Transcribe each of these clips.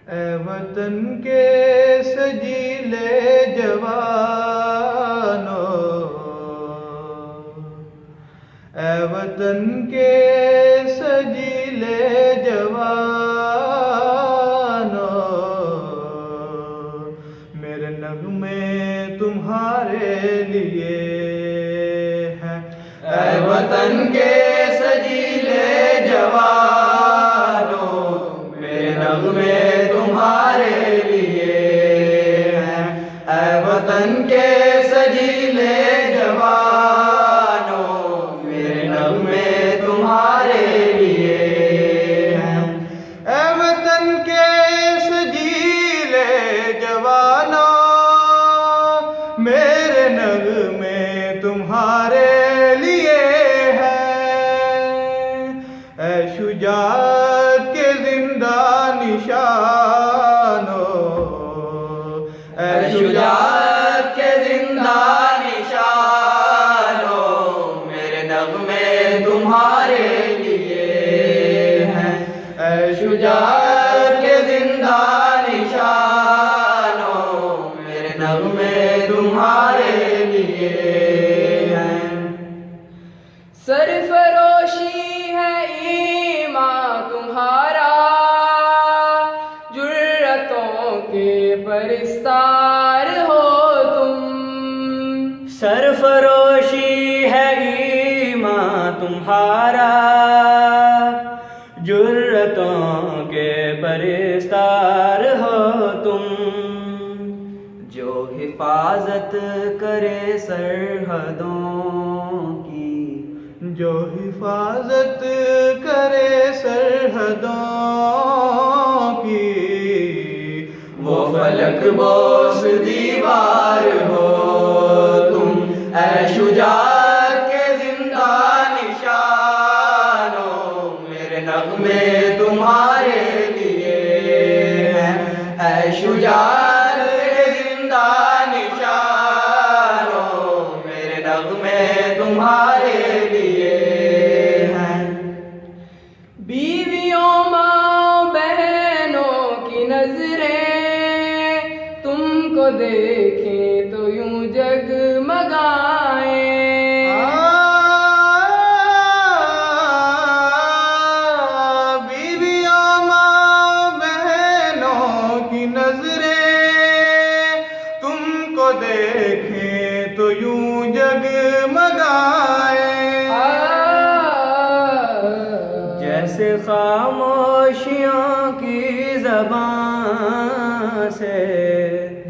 ए वतन के सजीले जवानों, ए वतन के सजीले जवानों, मेरे नगमे तुम्हारे लिए हैं। ए वतन के सजीले जवानों, मेरे नगमे तुम्हारे लिए हैं। ए वतन के सजीले जवानों, मेरे नगमे तुम्हारे लिए हैं। ए वतन के सजीले जवानों, मेरे नगमे तुम्हारे लिए हैं। ए शुजाअत के जिंदा निशानों, ए शुजाअत के जिंदा निशानों, मेरे नगमे तुम्हारे लिए हैं। ए शुजाअत के जिंदा निशानों, मेरे नगमे तुम्हारे लिए हैं। सरफरोशी है ईमान तुम्हारा, जुर्रतों के परिस्तार हो तुम। सरफरोशी है ईमान तुम्हारा, जुर्रतों के परिस्तार हो तुम। जो हिफाजत करे सरहदों की, जो हिफाजत करे सरहदों की, वो फलक बोस दीवार हो तुम। ऐ शुजाअत के जिंदा निशानों, मेरे नगमे तुम्हारे लिए हैं। ऐ शुजाअत के जिंदा निशानों, मेरे नगमे तुम्हारे लिए हैं। बीवियों माँ बहनों की नजरें तुमको देखें तो यूं जगमगाएं। बीवियों माँ बहनों की नजरें तुमको देखें तो यूं जगमगाएं। जैसे खामोशियों की ज़बान से,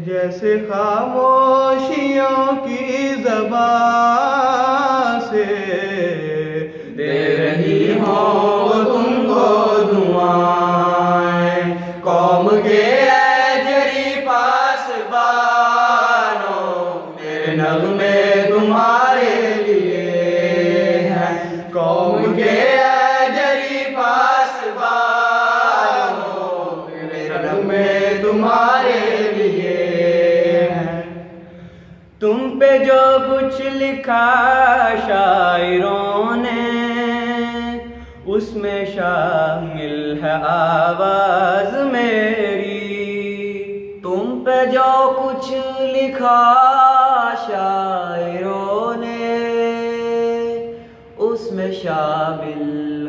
जैसे खामोशियों की ज़बान से दे रही हो तुमको दुआएं। कौम के अजरी पासबानों, मेरे नगमे तुम्हारे लिए हैं। कौम के अजरी पासबानों, मेरे नगमे तुम्हारे लिए हैं। तुम पे जो कुछ लिखा शायरों ने, उसमें शामिल है आवाज मेरी। तुम पे जो कुछ लिखा शायरों ने, उसमें शामिल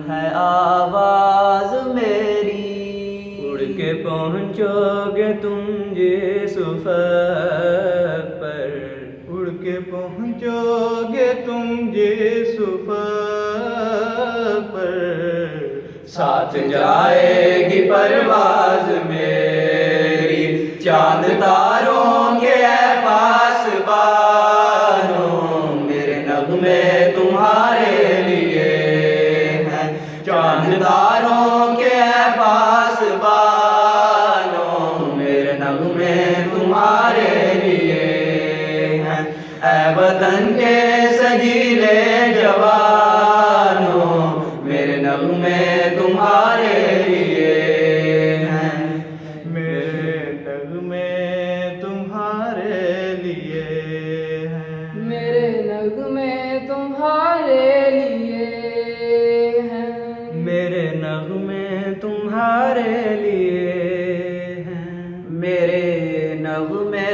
है आवाज मेरी। उड़ के पहुंचोगे तुम जिस उफ़क़ पर, उड़ के पहुंचोगे तुम जिस उफ़क़ पर, साथ जाएगी परवाज मेरी। चांद तारों के पासबानों, मेरे नगमे तुम्हारे लिए हैं। चांद तारों के पासबानों, मेरे नगमे तुम्हारे लिए हैं। ऐ वतन के सजीले जवानों, मेरे नगमे तुम्हारे लिए हैं। मेरे नगमे तुम्हारे लिए हैं। मेरे नगमे तुम्हारे लिए हैं। मेरे नगमे तुम्हारे लिए मेरे नगमे